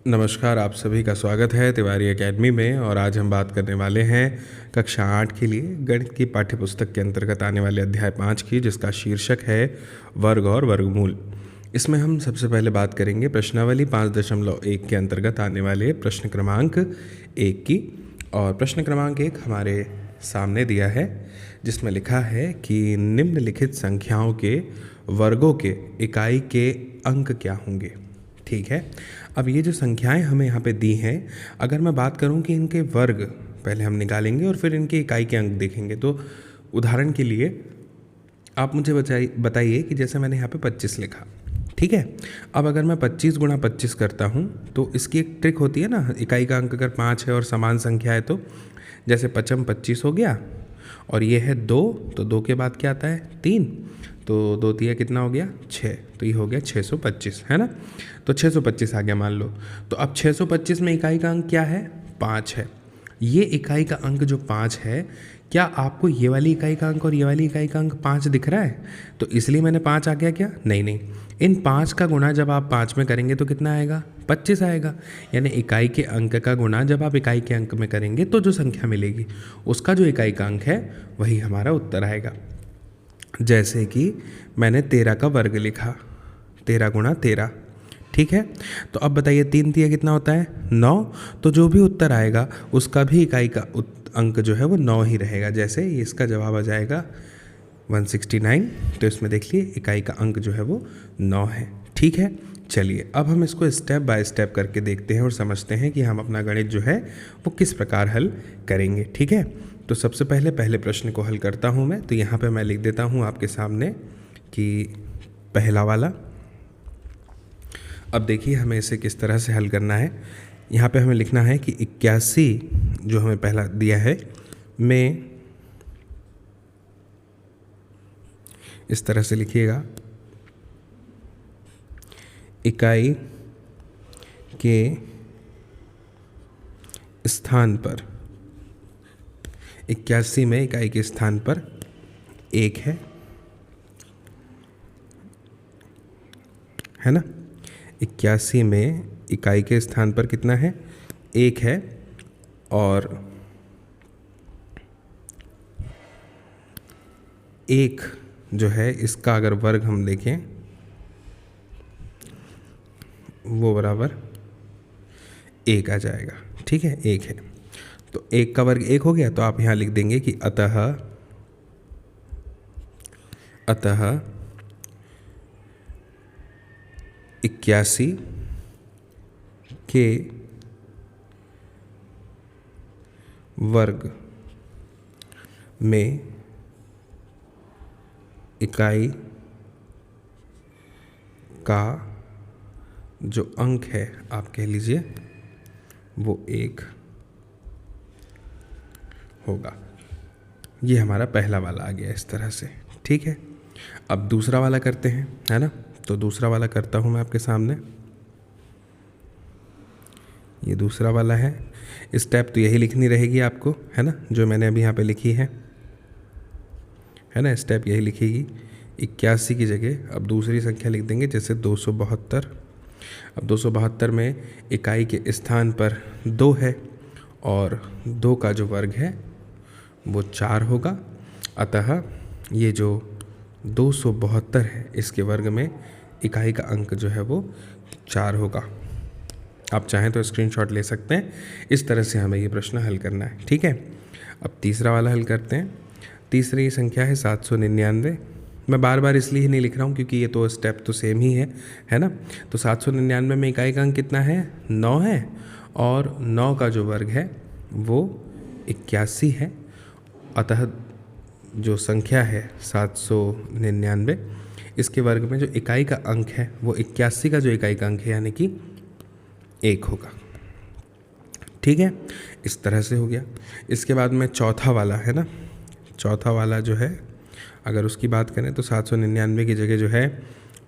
नमस्कार, आप सभी का स्वागत है तिवारी एकेडमी में। और आज हम बात करने वाले हैं कक्षा 8 के लिए गणित की पाठ्यपुस्तक के अंतर्गत आने वाले अध्याय 5 की, जिसका शीर्षक है वर्ग और वर्गमूल। इसमें हम सबसे पहले बात करेंगे प्रश्नावली 5.1 के अंतर्गत आने वाले प्रश्न क्रमांक 1 की। और प्रश्न क्रमांक 1 हमारे सामने दिया है, जिसमें लिखा है कि निम्नलिखित संख्याओं के वर्गों के इकाई के अंक क्या होंगे। ठीक है, अब ये जो संख्याएं हमें यहाँ पे दी हैं, अगर मैं बात करूँ कि इनके वर्ग पहले हम निकालेंगे और फिर इनके इकाई के अंक देखेंगे। तो उदाहरण के लिए आप मुझे बताइए कि जैसे मैंने यहाँ पे 25 लिखा, ठीक है। अब अगर मैं 25 गुणा 25 करता हूँ तो इसकी एक ट्रिक होती है ना, इकाई का अंक अगर 5 है और समान संख्या है तो जैसे 55 25 हो गया और ये है 2, तो 2 के बाद क्या आता है 3, तो 2 तिया कितना हो गया 6, तो ये हो गया 625, है ना। तो 625 आ गया मान लो। तो अब 625 में इकाई का अंक क्या है 5 है। ये इकाई का अंक जो 5 है, क्या आपको ये वाली इकाई का अंक और ये वाली इकाई का अंक 5 दिख रहा है? तो इसलिए मैंने 5 आ गया क्या? नहीं, इन 5 का गुणा जब आप 5 में करेंगे तो कितना आएगा 25 आएगा। यानी इकाई के अंक का गुणा जब आप इकाई के अंक में करेंगे तो जो संख्या मिलेगी उसका जो इकाई का अंक है वही हमारा उत्तर आएगा। जैसे कि मैंने 13 का वर्ग लिखा, 13 गुणा 13, ठीक है। तो अब बताइए 3 तिया कितना होता है 9, तो जो भी उत्तर आएगा उसका भी इकाई का अंक जो है वो 9 ही रहेगा। जैसे इसका जवाब आ जाएगा 169, तो इसमें देख लिए इकाई का अंक जो है वो 9 है, ठीक है। चलिए अब हम इसको स्टेप बाय स्टेप करके देखते हैं और समझते हैं कि हम अपना गणित जो है वो किस प्रकार हल करेंगे, ठीक है। तो सबसे पहले प्रश्न को हल करता हूँ मैं। तो यहाँ पे मैं लिख देता हूँ आपके सामने कि पहला वाला। अब देखिए हमें इसे किस तरह से हल करना है। यहाँ पे हमें लिखना है कि 81 जो हमें पहला दिया है में, इस तरह से लिखिएगा, इकाई के स्थान पर 81 में इकाई के स्थान पर 1 है ना। 81 में इकाई के स्थान पर कितना है 1 है। और 1 जो है इसका अगर वर्ग हम देखें वो बराबर 1 आ जाएगा, ठीक है। 1 है तो 1 का वर्ग 1 हो गया। तो आप यहाँ लिख देंगे कि अतः 81 के वर्ग में इकाई का जो अंक है आप कह लीजिए वो 1 होगा। ये हमारा पहला वाला आ गया इस तरह से, ठीक है। अब दूसरा वाला करते हैं, है ना। तो दूसरा वाला करता हूँ मैं आपके सामने। ये दूसरा वाला है। स्टेप तो यही लिखनी रहेगी आपको, है ना, जो मैंने अभी यहाँ पे लिखी है ना। स्टेप यही लिखेगी। 81 की जगह अब दूसरी संख्या लिख देंगे, जैसे 272। अब 272 में इकाई के स्थान पर 2 है और 2 का जो वर्ग है वो 4 होगा। अतः ये जो 272 है इसके वर्ग में इकाई का अंक जो है वो 4 होगा। आप चाहें तो स्क्रीनशॉट ले सकते हैं। इस तरह से हमें ये प्रश्न हल करना है, ठीक है। अब तीसरा वाला हल करते हैं। तीसरी संख्या है 799। मैं बार बार इसलिए ही नहीं लिख रहा हूँ क्योंकि ये तो स्टेप तो सेम ही है ना। तो 799 में इकाई का अंक कितना है 9 है और 9 का जो वर्ग है वो 81 है। अतः जो संख्या है 799 इसके वर्ग में जो इकाई का अंक है वो 81 का जो इकाई का अंक है यानी कि 1 होगा, ठीक है। इस तरह से हो गया। इसके बाद में चौथा वाला है ना। चौथा वाला जो है अगर उसकी बात करें तो 799 की जगह जो है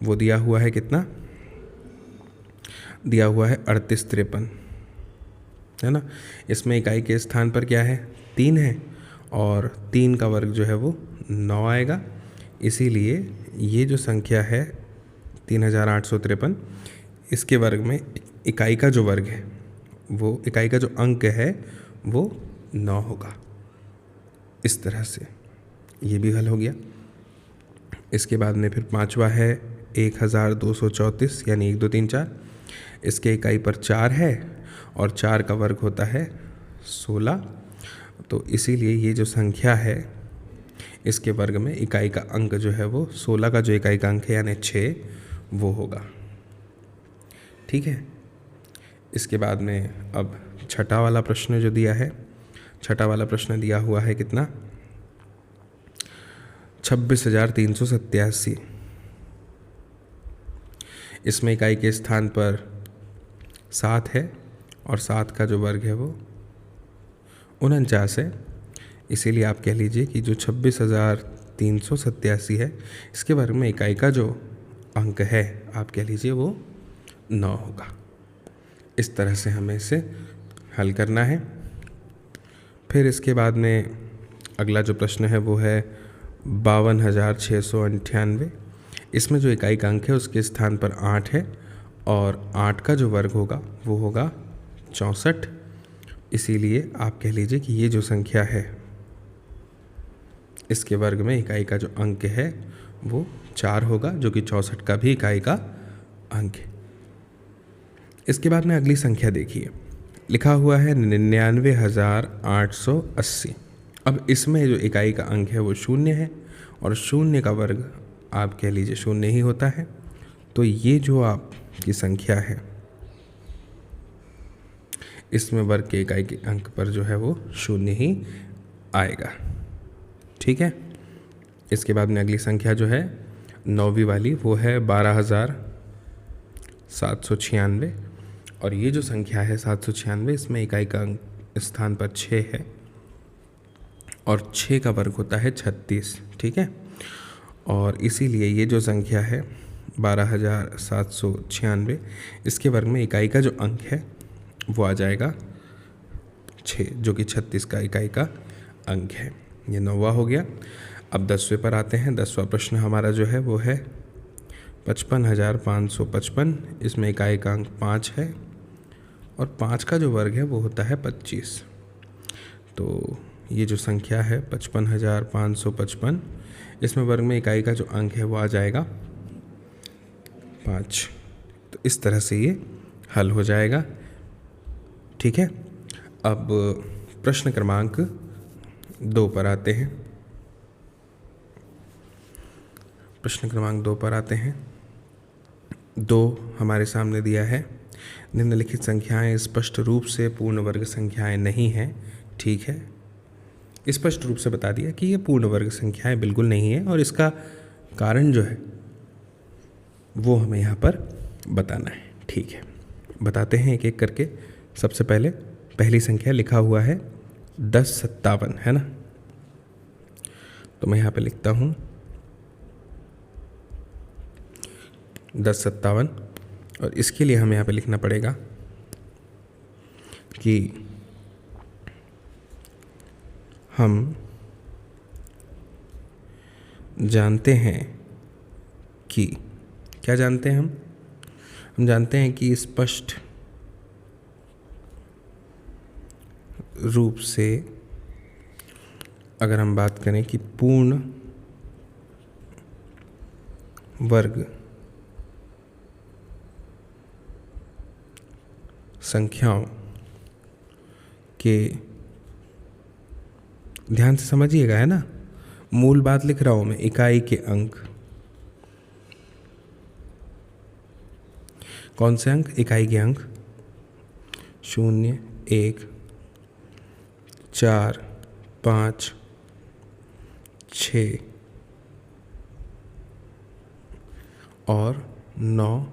वो दिया हुआ है कितना, दिया हुआ है 3853, है ना। इसमें इकाई के स्थान पर क्या है 3 है और 3 का वर्ग जो है वो 9 आएगा। इसीलिए ये जो संख्या है 3853 इसके वर्ग में इकाई का जो वर्ग है, वो इकाई का जो अंक है वो 9 होगा। इस तरह से ये भी हल हो गया। इसके बाद में फिर पांचवा है 1234 यानी 1 2 3 4। इसके इकाई पर 4 है और 4 का वर्ग होता है 16। तो इसीलिए ये जो संख्या है इसके वर्ग में इकाई का अंक जो है वो 16 का जो इकाई का अंक है यानी 6 वो होगा। ठीक है। इसके बाद में अब छठा वाला प्रश्न जो दिया है, छठा वाला प्रश्न दिया हुआ है कितना, 26,387। इसमें इकाई के स्थान पर 7 है और 7 का जो वर्ग है वो 49 है। इसीलिए आप कह लीजिए कि जो 26,387 है इसके वर्ग में इकाई का जो अंक है आप कह लीजिए वो 9 होगा। इस तरह से हमें इसे हल करना है। फिर इसके बाद में अगला जो प्रश्न है वो है 52,698। इसमें जो इकाई का अंक है उसके स्थान पर 8 है और 8 का जो वर्ग होगा वो होगा 64। इसीलिए आप कह लीजिए कि ये जो संख्या है इसके वर्ग में इकाई का जो अंक है वो 4 होगा, जो कि 64 का भी इकाई का अंक है। इसके बाद में अगली संख्या देखिए, लिखा हुआ है 99,880। अब इसमें जो इकाई का अंक है वो 0 है और 0 का वर्ग आप कह लीजिए 0 ही होता है। तो ये जो आपकी संख्या है इसमें वर्ग के इकाई के अंक पर जो है वो 0 ही आएगा। ठीक है। इसके बाद में अगली संख्या जो है 9वीं वाली वो है 12,796 और ये जो संख्या है 796 इसमें इकाई का अंक स्थान पर 6 है और 6 का वर्ग होता है 36। ठीक है। और इसीलिए ये जो संख्या है 12,796 इसके वर्ग में इकाई का जो अंक है वो आ जाएगा 6, जो कि 36 का इकाई का अंक है। ये 9वां हो गया। अब 10वें पर आते हैं। 10वां प्रश्न हमारा जो है वो है 55,555। इसमें इकाई का अंक 5 है और 5 का जो वर्ग है वो होता है 25। तो ये जो संख्या है 55,555 इसमें वर्ग में इकाई का जो अंक है वो आ जाएगा 5। तो इस तरह से ये हल हो जाएगा। ठीक है। अब प्रश्न क्रमांक 2 पर आते हैं। प्रश्न क्रमांक 2 पर आते हैं। 2 हमारे सामने दिया है, निम्नलिखित संख्याएं स्पष्ट रूप से पूर्ण वर्ग संख्याएं नहीं हैं। ठीक है। स्पष्ट रूप से बता दिया कि ये पूर्ण वर्ग संख्याएं बिल्कुल नहीं है और इसका कारण जो है वो हमें यहाँ पर बताना है। ठीक है, बताते हैं एक एक करके। सबसे पहले पहली संख्या लिखा हुआ है 1057 है ना, तो मैं यहाँ पे लिखता हूँ 1057 और इसके लिए हमें यहाँ पे लिखना पड़ेगा कि हम जानते हैं कि, क्या जानते हैं हम जानते हैं कि स्पष्ट रूप से अगर हम बात करें कि पूर्ण वर्ग संख्याओं के, ध्यान से समझिएगा है ना, मूल बात लिख रहा हूं मैं, इकाई के अंक, कौन से अंक, इकाई के अंक 0 1 4 5 6 और 9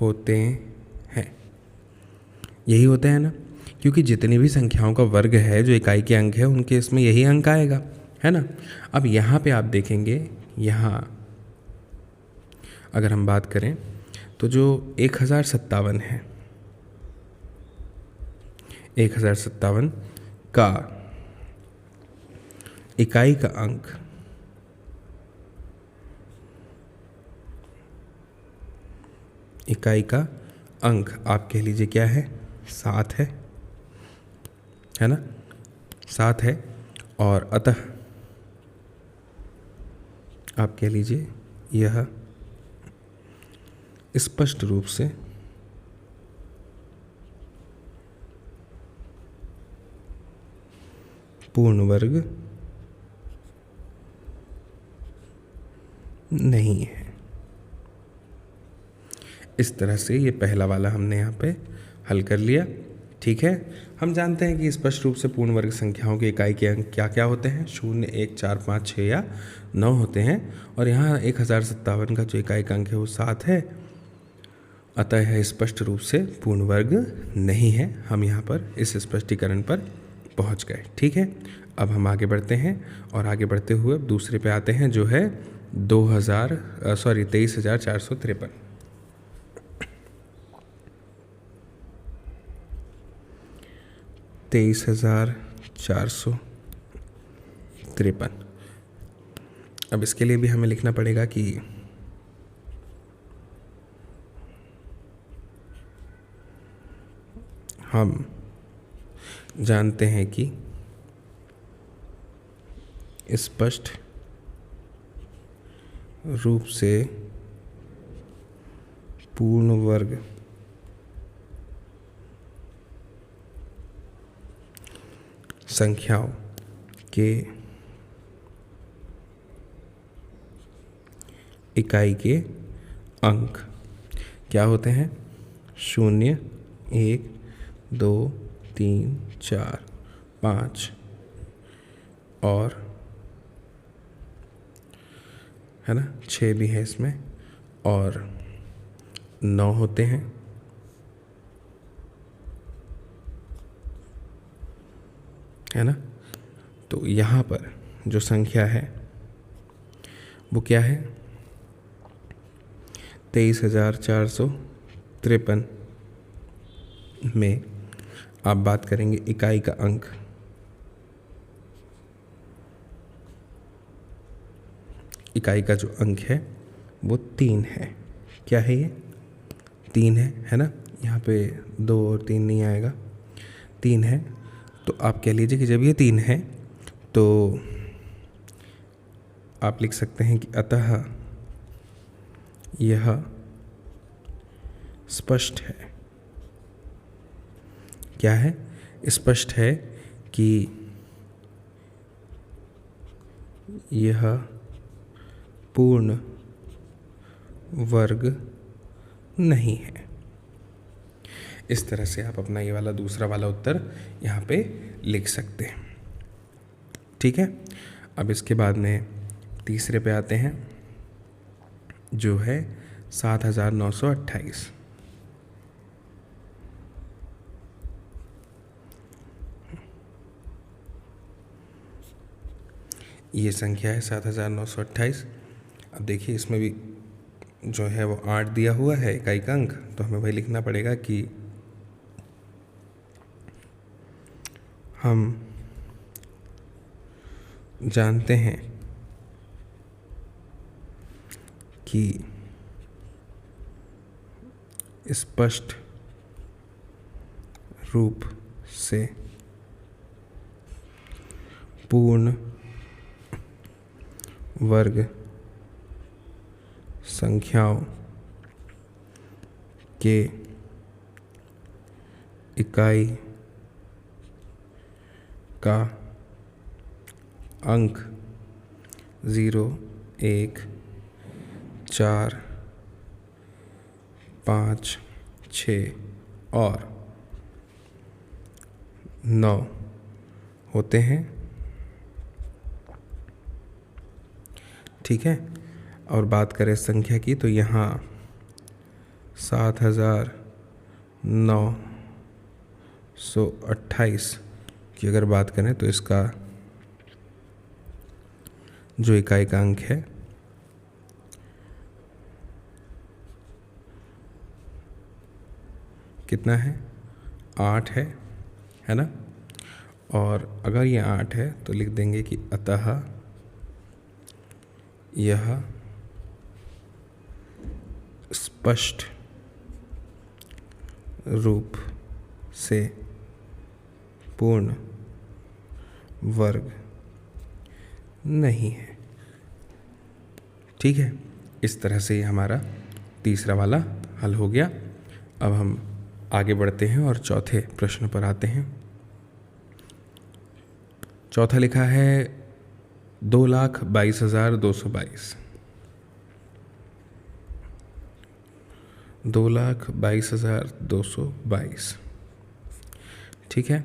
होते हैं। यही होते हैं ना, क्योंकि जितनी भी संख्याओं का वर्ग है जो इकाई के अंक है उनके इसमें यही अंक आएगा, है ना। अब यहाँ पे आप देखेंगे, यहाँ अगर हम बात करें तो जो 1057 है, 1057 का इकाई का अंक इकाई का अंक आप कह लीजिए क्या है, 7 है ना, 7 है। और अतः आप कह लीजिए यह स्पष्ट रूप से पूर्ण वर्ग नहीं है। इस तरह से ये पहला वाला हमने यहाँ पे हल कर लिया। ठीक है, हम जानते हैं कि स्पष्ट रूप से पूर्ण वर्ग संख्याओं की इकाई के अंक क्या क्या होते हैं, 0, 1, 4, 5, 6 या 9 होते हैं। और यहाँ 1057 का जो इकाई का अंक है वो 7 है, अतः यह स्पष्ट रूप से पूर्ण वर्ग नहीं है। हम यहाँ पर इस स्पष्टीकरण पर पहुँच गए। ठीक है, अब हम आगे बढ़ते हैं और आगे बढ़ते हुए अब दूसरे पे आते हैं जो है 23,453। 23,453। अब इसके लिए भी हमें लिखना पड़ेगा कि हम जानते हैं कि स्पष्ट रूप से पूर्ण वर्ग संख्याओं के इकाई के अंक क्या होते हैं, 0, 1, 2, 3, 4, 5 और है ना 6 भी है इसमें और 9 होते हैं। है ना, तो यहाँ पर जो संख्या है वो क्या है, 23,453 में आप बात करेंगे इकाई का अंक, इकाई का जो अंक है वो 3 है। क्या है ये, 3 है ना, यहाँ पे 2 और 3 नहीं आएगा, 3 है। तो आप कह लीजिए कि जब ये 3 है तो आप लिख सकते हैं कि अतः यह स्पष्ट है। क्या है, स्पष्ट है कि यह पूर्ण वर्ग नहीं है। इस तरह से आप अपना ये वाला दूसरा वाला उत्तर यहाँ पे लिख सकते हैं। ठीक है, अब इसके बाद में तीसरे पे आते हैं जो है 7,928। ये संख्या है 7,928। अब देखिए इसमें भी जो है वो 8 दिया हुआ है इकाई का अंक, तो हमें वही लिखना पड़ेगा कि हम जानते हैं कि स्पष्ट रूप से पूर्ण वर्ग संख्याओं के इकाई का अंक 0, 1, 4, 5, 6 और 9 होते हैं। ठीक है, और बात करें संख्या की तो यहाँ 7,928 की अगर बात करें तो इसका जो इकाई का अंक है कितना है, 8 है ना। और अगर ये 8 है तो लिख देंगे कि अतः यह स्पष्ट रूप से पूर्ण वर्ग नहीं है। ठीक है, इस तरह से हमारा तीसरा वाला हल हो गया। अब हम आगे बढ़ते हैं और चौथे प्रश्न पर आते हैं। चौथा लिखा है 2,22,222। 2,22,222। ठीक है,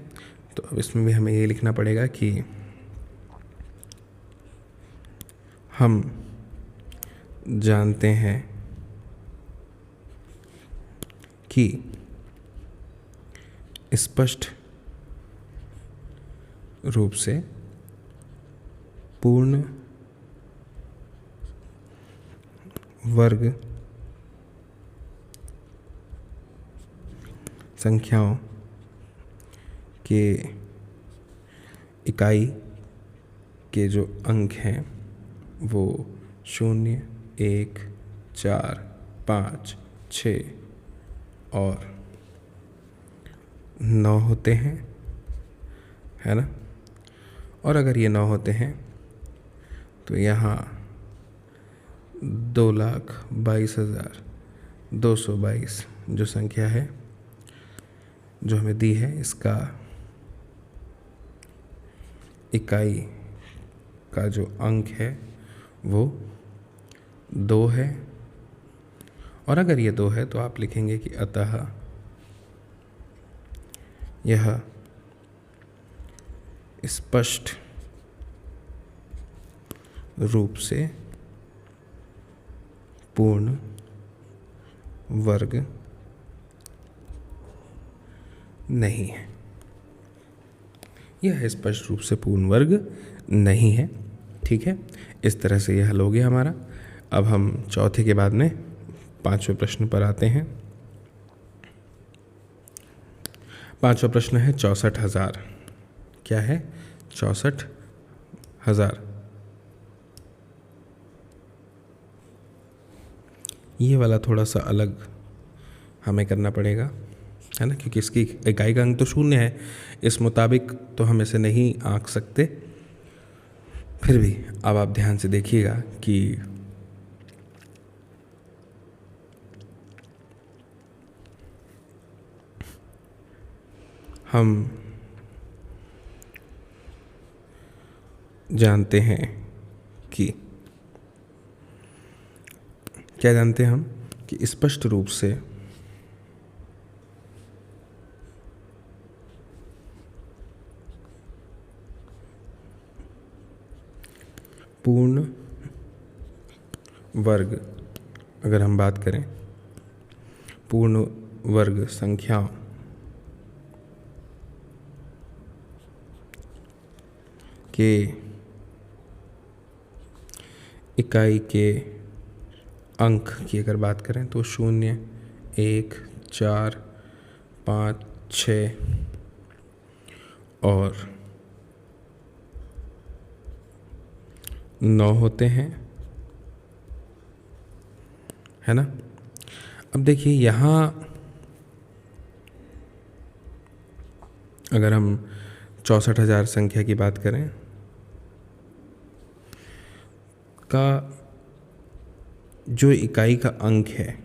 तो अब इसमें भी हमें ये लिखना पड़ेगा कि हम जानते हैं कि स्पष्ट रूप से पूर्ण वर्ग संख्याओं के इकाई के जो अंक हैं वो 0, 1, 4, 5, 6 और 9 होते हैं, है ना। और अगर ये 9 होते हैं तो यहाँ 2,22,222 जो संख्या है जो हमें दी है, इसका इकाई का जो अंक है वो 2 है। और अगर ये 2 है तो आप लिखेंगे कि अतः यह स्पष्ट रूप से पूर्ण वर्ग नहीं है। यह स्पष्ट रूप से पूर्ण वर्ग नहीं है। ठीक है, इस तरह से यह हल हो गया हमारा। अब हम चौथे के बाद में पांचवें प्रश्न पर आते हैं। पांचवा प्रश्न है 64,000। क्या है? 64,000। ये वाला थोड़ा सा अलग हमें करना पड़ेगा, है ना, क्योंकि इसकी इकाई का अंक तो 0 है। इस मुताबिक तो हम इसे नहीं आंक सकते। फिर भी अब आप ध्यान से देखिएगा कि हम जानते हैं कि क्या जानते हैं हम कि स्पष्ट रूप से पूर्ण वर्ग, अगर हम बात करें पूर्ण वर्ग संख्याओं के इकाई के अंक की अगर बात करें तो 0, 1, 4, 5, 6 और 9 होते हैं, है ना। अब देखिए यहाँ अगर हम 64,000 संख्या की बात करें का जो इकाई का अंक है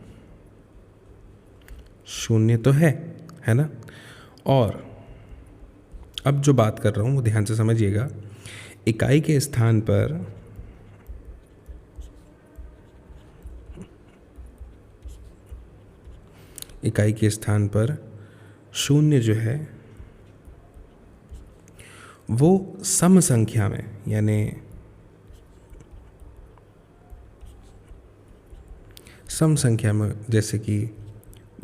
0 तो है ना। और अब जो बात कर रहा हूँ वो ध्यान से समझिएगा। इकाई के स्थान पर इकाई के स्थान पर 0 जो है वो सम संख्या में, यानी सम संख्या में, जैसे कि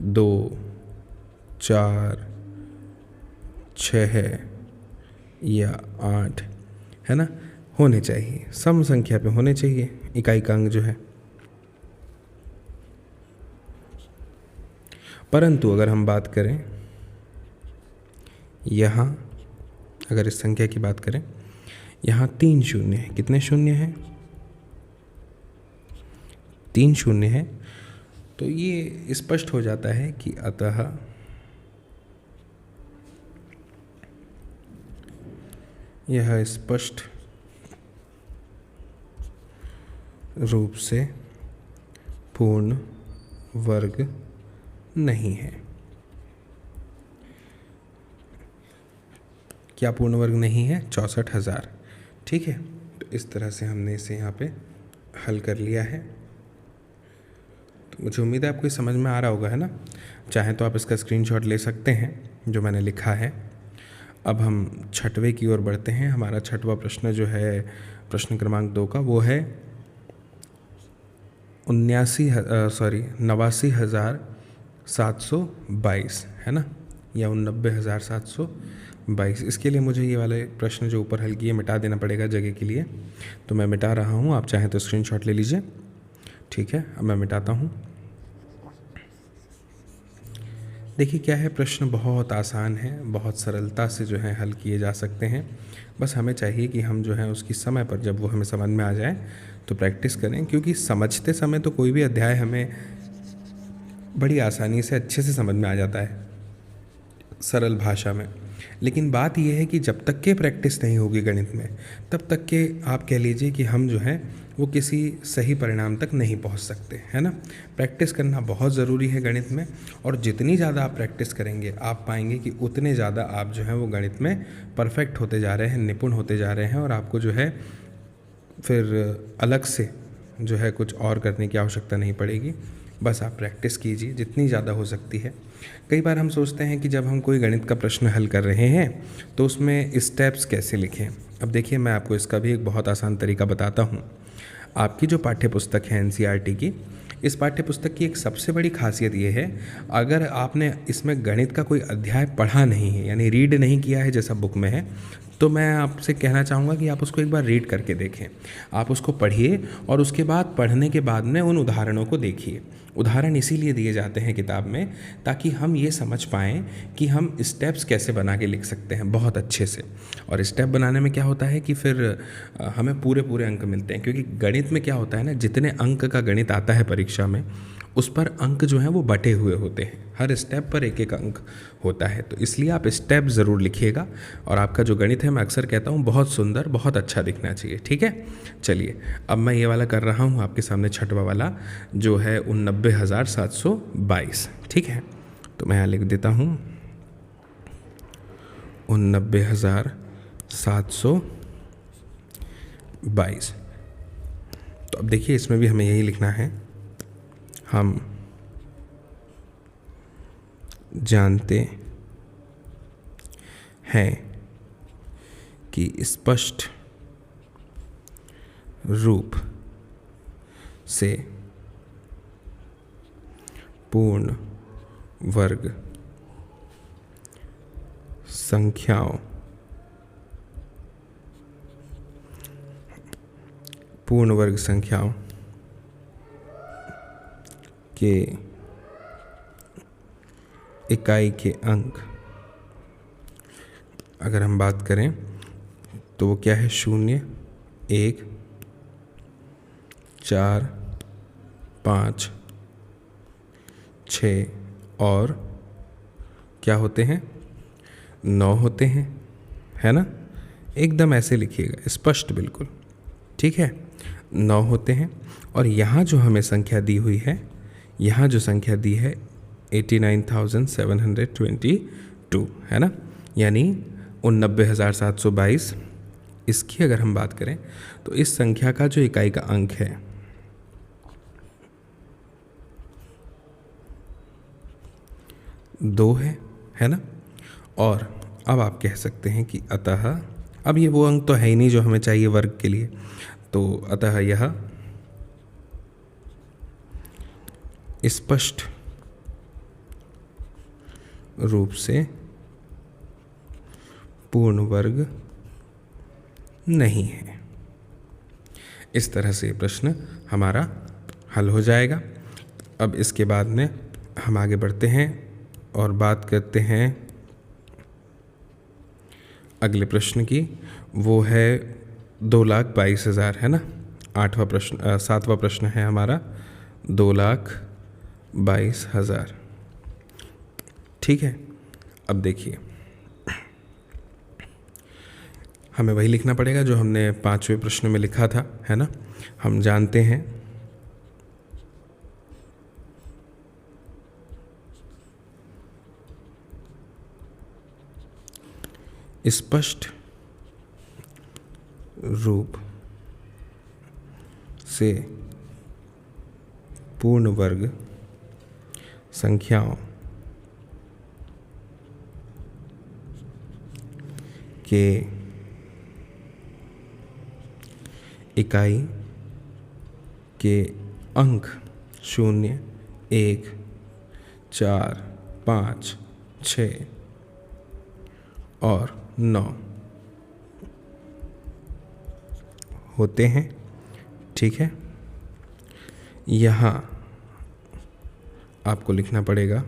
2, 4, 6 है या 8, है ना, होने चाहिए। सम संख्या पे होने चाहिए इकाई का अंक जो है। परंतु अगर हम बात करें यहाँ, अगर इस संख्या की बात करें, यहाँ 3 शून्य है। कितने शून्य हैं? 3 शून्य है। तो ये स्पष्ट हो जाता है कि अतः यह स्पष्ट रूप से पूर्ण वर्ग नहीं है। क्या पूर्ण वर्ग नहीं है? 64,000। ठीक है, तो इस तरह से हमने इसे यहाँ पे हल कर लिया है। तो मुझे उम्मीद है आपको समझ में आ रहा होगा, है ना? चाहे तो आप इसका स्क्रीनशॉट ले सकते हैं जो मैंने लिखा है। अब हम छठवें की ओर बढ़ते हैं। हमारा छठवां प्रश्न जो है प्रश्न क्रमांक 2 का, वो है 89,722, है ना, या 89,722। इसके लिए मुझे ये वाले प्रश्न जो ऊपर हल किए मिटा देना पड़ेगा जगह के लिए, तो मैं मिटा रहा हूँ। आप चाहें तो स्क्रीनशॉट ले लीजिए। ठीक है, अब मैं मिटाता हूँ। देखिए क्या है, प्रश्न बहुत आसान है, बहुत सरलता से जो है हल किए जा सकते हैं। बस हमें चाहिए कि हम जो है उसकी समय पर, जब वो हमें समझ में आ जाए तो प्रैक्टिस करें, क्योंकि समझते समय तो कोई भी अध्याय हमें बड़ी आसानी से अच्छे से समझ में आ जाता है सरल भाषा में। लेकिन बात यह है कि जब तक के प्रैक्टिस नहीं होगी गणित में, तब तक के आप कह लीजिए कि हम जो है वो किसी सही परिणाम तक नहीं पहुंच सकते, है ना। प्रैक्टिस करना बहुत ज़रूरी है गणित में, और जितनी ज़्यादा आप प्रैक्टिस करेंगे आप पाएंगे कि उतने ज़्यादा आप जो है वो गणित में परफेक्ट होते जा रहे हैं, निपुण होते जा रहे हैं, और आपको जो है फिर अलग से जो है कुछ और करने की आवश्यकता नहीं पड़ेगी। बस आप प्रैक्टिस कीजिए जितनी ज़्यादा हो सकती है। कई बार हम सोचते हैं कि जब हम कोई गणित का प्रश्न हल कर रहे हैं तो उसमें स्टेप्स कैसे लिखें। अब देखिए, मैं आपको इसका भी एक बहुत आसान तरीका बताता हूँ। आपकी जो पाठ्य पुस्तक है एनसीईआरटी की, इस पाठ्य पुस्तक की एक सबसे बड़ी खासियत ये है, अगर आपने इसमें गणित का कोई अध्याय पढ़ा नहीं है, यानी रीड नहीं किया है जैसा बुक में है, तो मैं आपसे कहना चाहूँगा कि आप उसको एक बार रीड करके देखें। आप उसको पढ़िए और उसके बाद पढ़ने के बाद में उन उदाहरणों को देखिए। उदाहरण इसीलिए दिए जाते हैं किताब में ताकि हम ये समझ पाएँ कि हम स्टेप्स कैसे बना के लिख सकते हैं बहुत अच्छे से। और स्टेप बनाने में क्या होता है कि फिर हमें पूरे पूरे अंक मिलते हैं, क्योंकि गणित में क्या होता है ना, जितने अंक का गणित आता है परीक्षा में, उस पर अंक जो हैं वो बटे हुए होते हैं। हर स्टेप पर एक एक अंक होता है, तो इसलिए आप स्टेप ज़रूर लिखिएगा और आपका जो गणित है, मैं अक्सर कहता हूँ, बहुत सुंदर, बहुत अच्छा दिखना चाहिए। ठीक है, चलिए अब मैं ये वाला कर रहा हूँ आपके सामने, छठवा वाला जो है 89,722। ठीक है, तो मैं यहाँ लिख देता हूँ 89,722। तो अब देखिए, इसमें भी हमें यही लिखना है। हम जानते हैं कि स्पष्ट रूप से पूर्ण वर्ग संख्याओं के इकाई के अंक, अगर हम बात करें तो वो क्या है, 0, 1, 4, 5, 6 और क्या होते हैं, 9 होते हैं, है ना। एकदम ऐसे लिखिएगा, स्पष्ट बिल्कुल। ठीक है, 9 होते हैं। और यहाँ जो हमें संख्या दी हुई है, यहाँ जो संख्या दी है 89,722, है ना, यानी 89,722। इसकी अगर हम बात करें तो इस संख्या का जो इकाई का अंक है 2 है ना। और अब आप कह सकते हैं कि अतः, अब ये वो अंक तो है ही नहीं जो हमें चाहिए वर्ग के लिए, तो अतः यह स्पष्ट रूप से पूर्ण वर्ग नहीं है। इस तरह से प्रश्न हमारा हल हो जाएगा। अब इसके बाद में हम आगे बढ़ते हैं और बात करते हैं अगले प्रश्न की। वो है 2,22,000, है ना। 7वां प्रश्न है हमारा 2,22,000। ठीक है, अब देखिए, हमें वही लिखना पड़ेगा जो हमने 5वें प्रश्न में लिखा था, है ना। हम जानते हैं स्पष्ट रूप से पूर्ण वर्ग संख्याओं के इकाई के अंक 0, 1, 4, 5, 6 और 9 होते हैं। ठीक है, यहाँ आपको लिखना पड़ेगा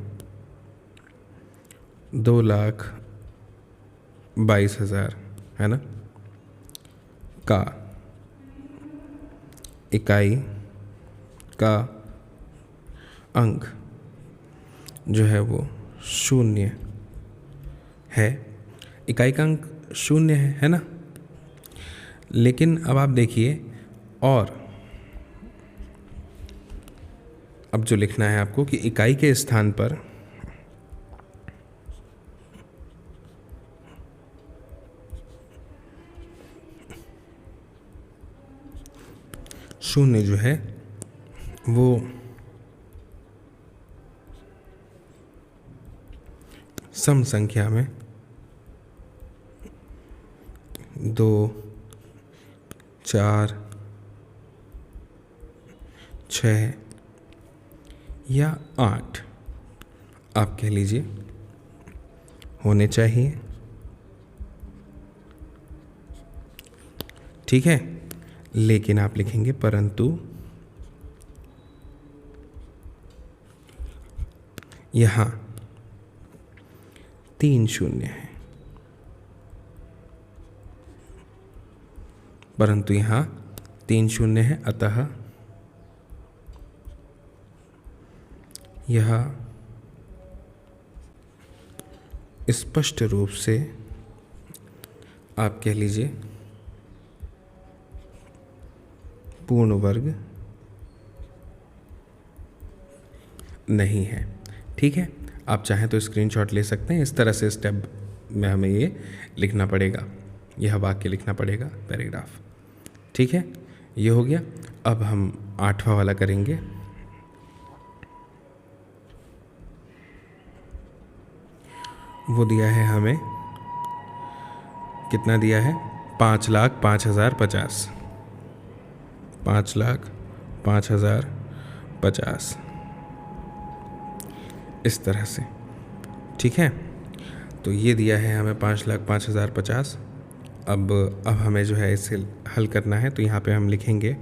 2,22,000, है ना, का इकाई का अंक जो है वो 0 है। इकाई का अंक 0 है ना। लेकिन अब आप देखिए, और अब जो लिखना है आपको कि इकाई के स्थान पर शून्य जो है वो सम संख्या में 2, 4, 6 या 8 आप कह लीजिए होने चाहिए। ठीक है, लेकिन आप लिखेंगे परंतु यहाँ 3 शून्य है, परंतु यहाँ 3 शून्य है, अतः यह स्पष्ट रूप से आप कह लीजिए पूर्ण वर्ग नहीं है। ठीक है, आप चाहें तो स्क्रीनशॉट ले सकते हैं। इस तरह से स्टेप में हमें ये लिखना पड़ेगा, यह वाक्य लिखना पड़ेगा, पैराग्राफ। ठीक है, ये हो गया। अब हम 8वां वाला करेंगे। वो दिया है हमें, कितना दिया है, 5,05,050, 5,05,050 इस तरह से। ठीक है, तो ये दिया है हमें 5,05,050। अब हमें जो है इसे हल करना है, तो यहाँ पे हम लिखेंगे,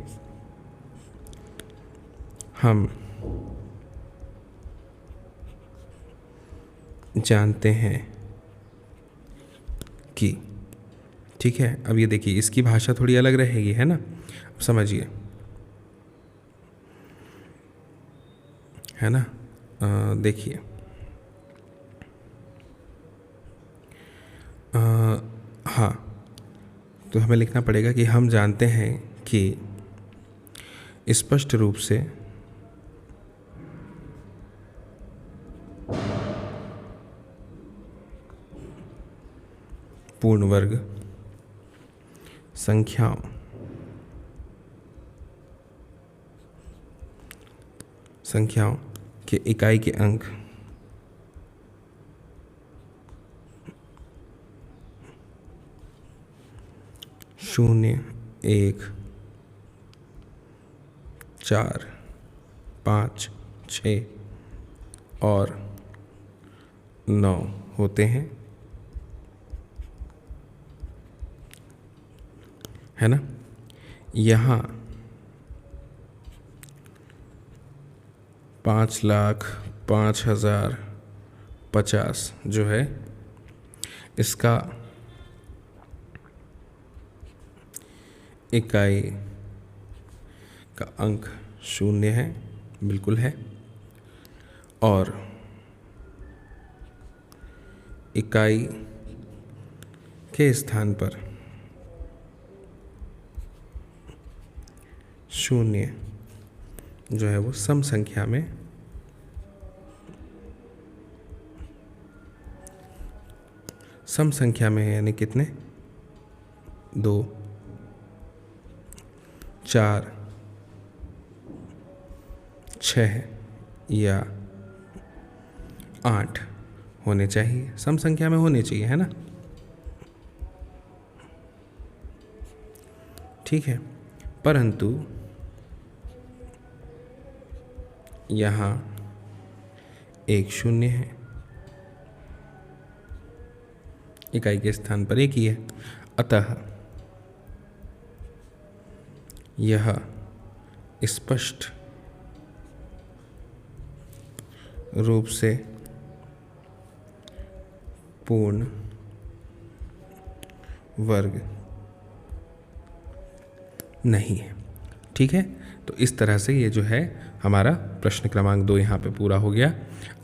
हम जानते हैं कि, ठीक है। अब ये देखिए, इसकी भाषा थोड़ी अलग रहेगी, है ना। अब समझिए, है ना। देखिए, हाँ, तो हमें लिखना पड़ेगा कि हम जानते हैं कि स्पष्ट रूप से पूर्ण वर्ग संख्याओं के इकाई के अंक 0, 1, 4, 5, 6 और 9 होते हैं, है ना। यहाँ 5,05,050 जो है, इसका इकाई का अंक 0 है, बिल्कुल है, और इकाई के स्थान पर शून्य जो है वो सम संख्या में है, यानी कितने 2, 4, 6 या 8 होने चाहिए, सम संख्या में होने चाहिए, है ना। ठीक है, परंतु यहाँ एक शून्य है, इकाई के स्थान पर एक ही है, अतः यह स्पष्ट रूप से पूर्ण वर्ग नहीं है। ठीक है, तो इस तरह से ये जो है हमारा प्रश्न क्रमांक 2 यहाँ पे पूरा हो गया।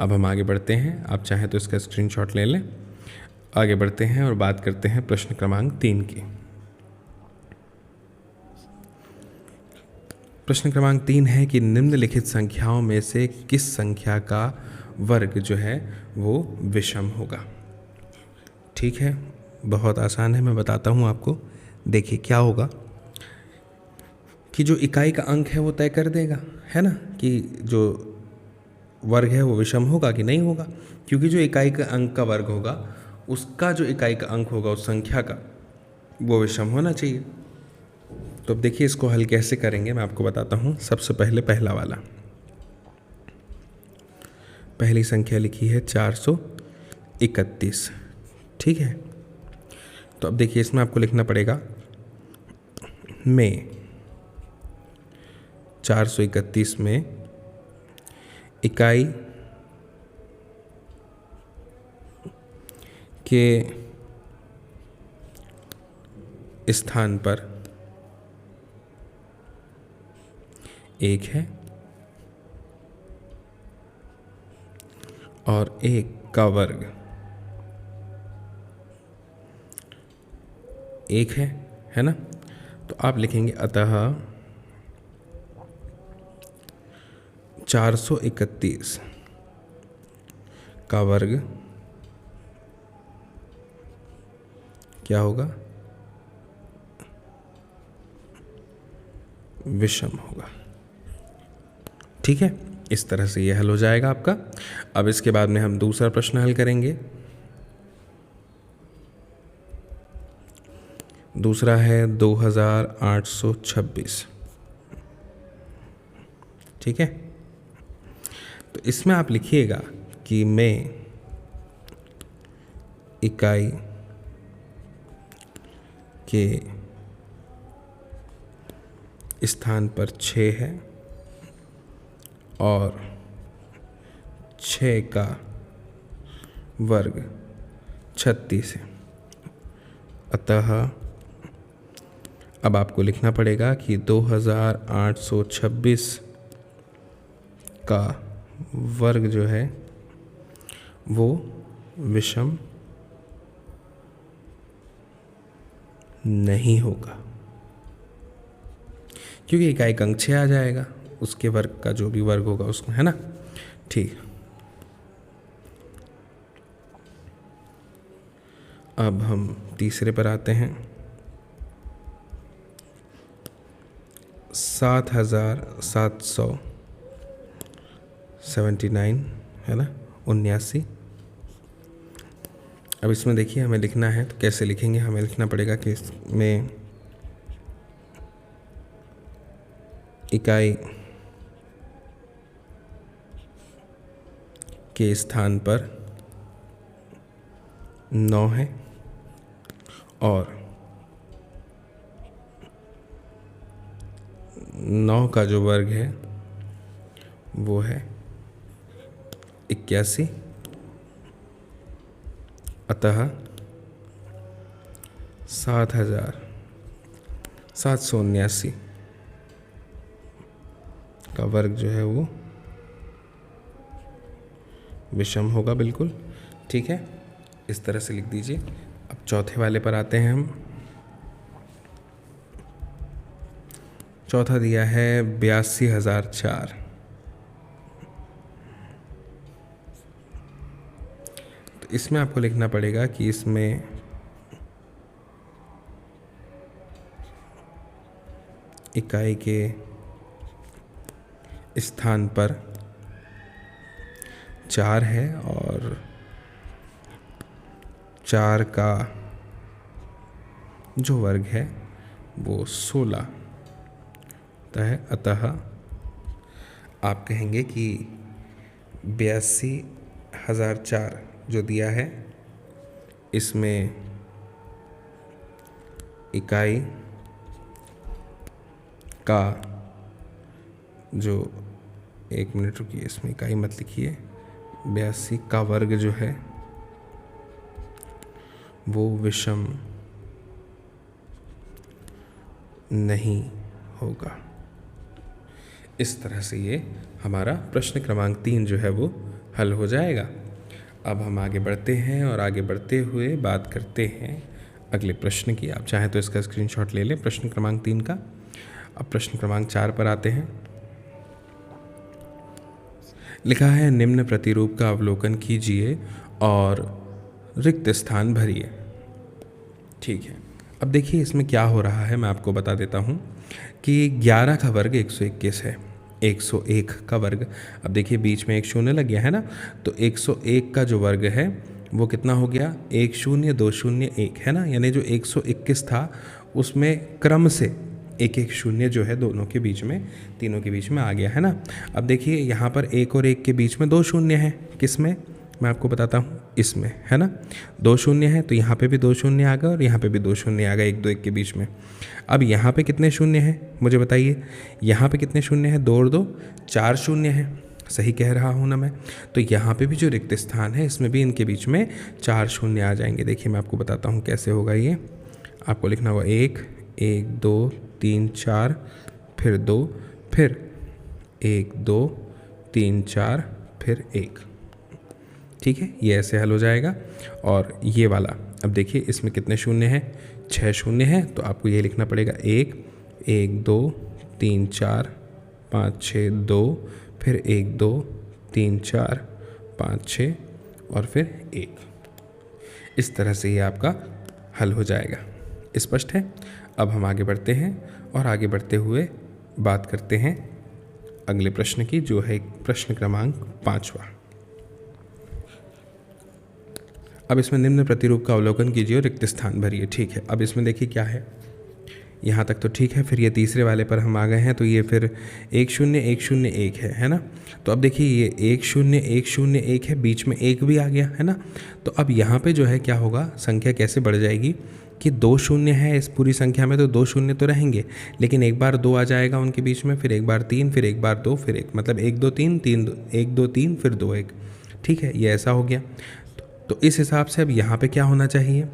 अब हम आगे बढ़ते हैं, आप चाहें तो इसका स्क्रीनशॉट ले लें। आगे बढ़ते हैं और बात करते हैं प्रश्न क्रमांक 3 की। प्रश्न क्रमांक 3 है कि निम्नलिखित संख्याओं में से किस संख्या का वर्ग जो है वो विषम होगा। ठीक है, बहुत आसान है, मैं बताता हूँ आपको। देखिए क्या होगा कि जो इकाई का अंक है वो तय कर देगा, है ना, कि जो वर्ग है वो विषम होगा कि नहीं होगा, क्योंकि जो इकाई का अंक का वर्ग होगा उसका जो इकाई का अंक होगा उस संख्या का वो विषम होना चाहिए। तो अब देखिए इसको हल कैसे करेंगे, मैं आपको बताता हूँ। सबसे पहले पहला वाला, पहली संख्या लिखी है 431। ठीक है, तो अब देखिए इसमें आपको लिखना पड़ेगा में 431 में इकाई के स्थान पर 1 है और 1 का वर्ग 1 है ना। तो आप लिखेंगे अतः 431 का वर्ग क्या होगा, विषम होगा। ठीक है, इस तरह से यह हल हो जाएगा आपका। अब इसके बाद में हम दूसरा प्रश्न हल करेंगे। दूसरा है 2826। ठीक है, तो इसमें आप लिखिएगा कि में इकाई के स्थान पर 6 है और 6 का वर्ग 36 है। अतः अब आपको लिखना पड़ेगा कि 2826 का वर्ग जो है वो विषम नहीं होगा, क्योंकि इकाई का अंक 6 आ जाएगा, उसके वर्ग का जो भी वर्ग होगा उसको, है ना। ठीक, अब हम तीसरे पर आते हैं। 7779 है ना, 79। अब इसमें देखिए हमें लिखना है, तो कैसे लिखेंगे, हमें लिखना पड़ेगा कि इसमें इकाई के स्थान पर 9 है और 9 का जो वर्ग है वो है 81। अतः 7779 का वर्ग जो है वो विषम होगा, बिल्कुल। ठीक है, इस तरह से लिख दीजिए। अब चौथे वाले पर आते हैं हम। चौथा दिया है 82,004। तो इसमें आपको लिखना पड़ेगा कि इसमें इकाई के स्थान पर 4 है और 4 का जो वर्ग है वो 16 है। अतः आप कहेंगे कि 82,004 जो दिया है इसमें इकाई का जो, एक मिनट रुकिए, इसमें इकाई मत लिखिए, 82 का वर्ग जो है वो विषम नहीं होगा। इस तरह से ये हमारा प्रश्न क्रमांक 3 जो है वो हल हो जाएगा। अब हम आगे बढ़ते हैं और आगे बढ़ते हुए बात करते हैं अगले प्रश्न की। आप चाहें तो इसका स्क्रीनशॉट ले लें प्रश्न क्रमांक 3 का। अब प्रश्न क्रमांक 4 पर आते हैं। लिखा है निम्न प्रतिरूप का अवलोकन कीजिए और रिक्त स्थान भरिए। ठीक है, अब देखिए इसमें क्या हो रहा है, मैं आपको बता देता हूँ कि 11 का वर्ग 121 है, 101 का वर्ग, अब देखिए बीच में एक शून्य लग गया है ना, तो 101 का जो वर्ग है वो कितना हो गया, 10201 है ना, यानी जो 121 था उसमें क्रम से एक एक शून्य जो है दोनों के बीच में, तीनों के बीच में आ गया है ना। अब देखिए यहाँ पर 1 और 1 के बीच में 2 शून्य हैं, किस में, मैं आपको बताता हूँ, इसमें है ना, 2 शून्य है, तो यहाँ पे भी 2 शून्य आ गए और यहाँ पे भी 2 शून्य आ गए 1 2 1 के बीच में। अब यहाँ पे कितने शून्य हैं मुझे बताइए, यहाँ पे कितने शून्य हैं, 2 और 2 4 शून्य हैं, सही कह रहा हूँ ना मैं। तो यहाँ पे भी जो रिक्त स्थान है इसमें भी इनके बीच में 4 शून्य आ जाएंगे। देखिए मैं आपको बताता हूँ कैसे होगा ये, आपको लिखना होगा 1 1 2 3 4 फिर 2 फिर 1 2 3 4 फिर 1, ठीक है, ये ऐसे हल हो जाएगा। और ये वाला अब देखिए इसमें कितने शून्य हैं, 6 शून्य हैं, तो आपको ये लिखना पड़ेगा 1 1 2 3 4 5 6 2 फिर 1 2 3 4 5 6 और फिर 1। इस तरह से ये आपका हल हो जाएगा। स्पष्ट है। अब हम आगे बढ़ते हैं और आगे बढ़ते हुए बात करते हैं अगले प्रश्न की, जो है प्रश्न क्रमांक 5वां। अब इसमें निम्न प्रतिरूप का अवलोकन कीजिए और रिक्त स्थान भरिए। ठीक है, अब इसमें देखिए क्या है, यहाँ तक तो ठीक है, फिर ये तीसरे वाले पर हम आ गए हैं, तो ये फिर 1 0 1 0 1 है ना। तो अब देखिए ये 1 0 1 0 1 है, बीच में 1 भी आ गया है ना। तो अब यहाँ पे जो है क्या होगा, संख्या कैसे बढ़ जाएगी कि 2 शून्य है इस पूरी संख्या में, तो 2 शून्य तो रहेंगे, लेकिन एक बार 2 आ जाएगा उनके बीच में, फिर एक बार 3, फिर एक बार 2, फिर 1, मतलब 1 2 3 3 2 1 2 3 फिर 2 1। ठीक है, ये ऐसा हो गया। तो इस हिसाब से अब यहाँ पे क्या होना चाहिए,